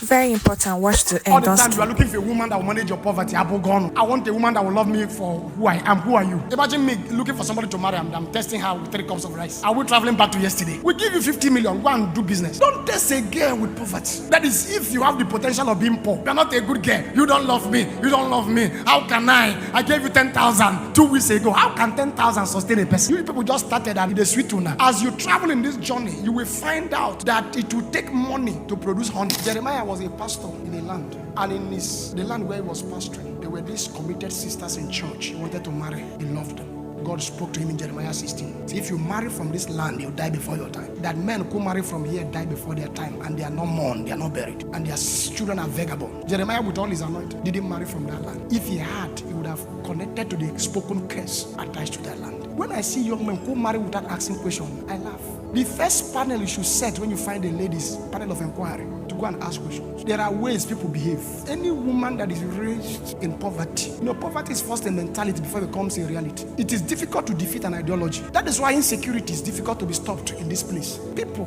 Very important. Watch the All end. the Don't time you are skip. looking for a woman that will manage your poverty. I want a woman that will love me for who I am. Who are you? Imagine me looking for somebody to marry. I'm testing her with 3 cups of rice. Are we traveling back to yesterday? We give you 50 million. Go and do business. Don't test a girl with poverty. That is if you have the potential of being poor. You're not a good girl. You don't love me. You don't love me. How can I? I gave you 10,000 2 weeks ago. How can 10,000 sustain a person? You people just started and the sweet tuna. As you travel in this journey, you will find out that it will take money to produce honey. Jeremiah was a pastor in a land. And in the land where he was pastoring, there were these committed sisters in church. He wanted to marry. He loved them. God spoke to him in Jeremiah 16. See, if you marry from this land, you die before your time. That men who marry from here die before their time, and they are not mourned, they are not buried, and their children are vagabond. Jeremiah, with all his anointing, didn't marry from that land. If he had, he would have connected to the spoken curse attached to that land. When I see young men who marry without asking questions, I laugh. The first panel you should set when you find a lady's panel of inquiry to go and ask questions. There are ways people behave. Any woman that is raised in poverty, poverty is first a mentality before it becomes a reality. It is difficult to defeat an ideology. That is why insecurity is difficult to be stopped in this place. People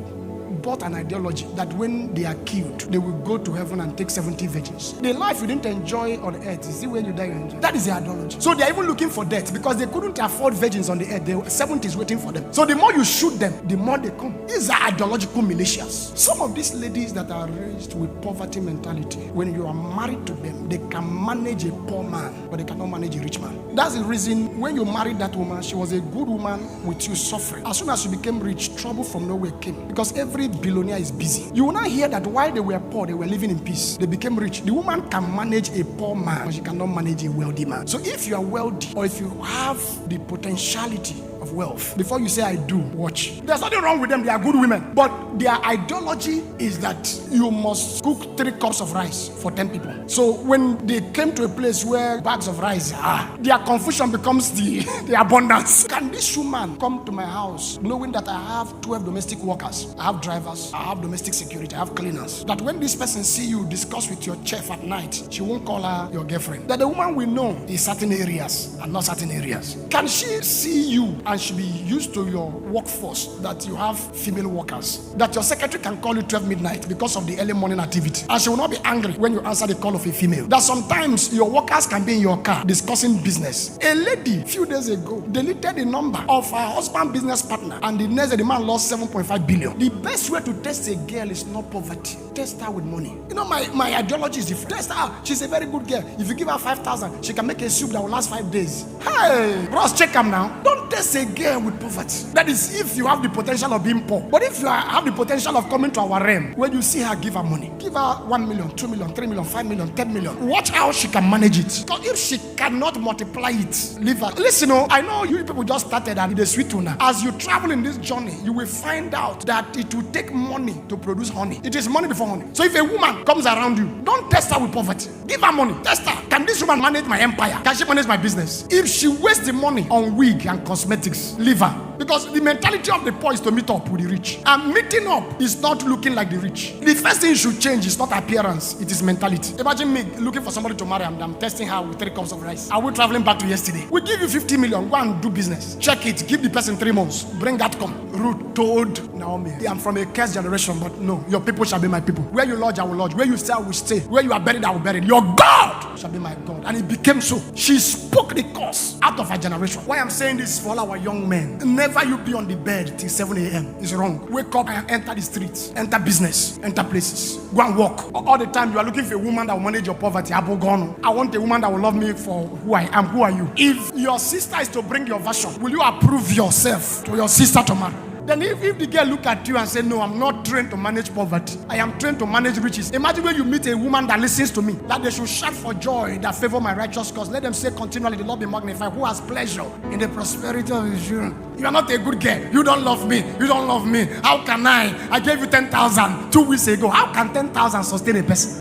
bought an ideology that when they are killed, they will go to heaven and take 70 virgins. The life you didn't enjoy on earth is the when you die you enjoy. That is the ideology. So they are even looking for death because they couldn't afford virgins on the earth. 70 is waiting for them. So the more you shoot them, the more they come. These are ideological militias. Some of these ladies that are raised with poverty mentality, when you are married to them, they can manage a poor man, but they cannot manage a rich man. That's the reason when you married that woman, she was a good woman with you suffering. As soon as you became rich, trouble from nowhere came. Because every billionaire is busy. You will not hear that while they were poor, they were living in peace. They became rich. The woman can manage a poor man, but she cannot manage a wealthy man. So if you are wealthy, or if you have the potentiality of wealth, before you say I do, watch. There's nothing wrong with them. They are good women. But their ideology is that you must cook 3 cups of rice for 10 people. So when they came to a place where bags of rice are, their confusion becomes the abundance. Can this woman come to my house knowing that I have 12 domestic workers, I have drivers, I have domestic security, I have cleaners, that when this person see you discuss with your chef at night, she won't call her your girlfriend? That the woman will know in certain areas and not certain areas. Can she see you and she be used to your workforce, that you have female workers, that your secretary can call you 12 midnight because of the early morning activity, and she will not be angry when you answer the call of a female? That sometimes your workers can be in your car discussing business. A lady few days ago deleted the number of her husband business partner, and the next day the man lost 7.5 billion. The best way to test a girl is not poverty. Test her with money. My ideology is different. Test her. She's a very good girl. If you give her 5,000, she can make a soup that will last 5 days. Hey, bros, check them now. Don't test a girl with poverty. That is if you have the potential of being poor. But if you have the potential of coming to our realm, when you see her, give her money. Give her 1 million, 2 million, 3 million, 5 million, 10 million. Watch how she can manage it. Because if she cannot multiply it, leave her. Listen, I know you people just started and the sweet tuna. As you travel in this journey, you will find out that it will take money to produce honey. It is money before honey. So if a woman comes around you, don't test her with poverty. Give her money. Test her. Can this woman manage my empire? Can she manage my business? If she wastes the money on wig and cosmetics, leave her. Because the mentality of the poor is to meet up with the rich. And meeting up is not looking like the rich. The first thing you should change is not appearance, it is mentality. Imagine me looking for somebody to marry, I'm testing her with 3 cups of rice. Are we traveling back to yesterday? We give you 50 million, go and do business. Check it, give the person 3 months, bring that come. Ruth told Naomi, I'm from a cursed generation, but no, your people shall be my people. Where you lodge, I will lodge. Where you stay, I will stay. Where you are buried, I will bury. Your God shall be my God. And it became so. She spoke the curse out of her generation. Why I'm saying this for all our young men, never you be on the bed till 7 a.m. It's wrong. Wake up and enter the streets, enter business, enter places. Go and walk. All the time you are looking for a woman that will manage your poverty. I want a woman that will love me for who I am. Who are you? If your sister is to bring your version, will you approve yourself to your sister to marry? Then if the girl look at you and say, no, I'm not trained to manage poverty, I am trained to manage riches. Imagine when you meet a woman that listens to me, that they should shout for joy that favor my righteous cause. Let them say continually, the Lord be magnified, who has pleasure in the prosperity of his children. You are not a good girl. You don't love me. You don't love me. How can I? I gave you 10,000 2 weeks ago. How can 10,000 sustain a person?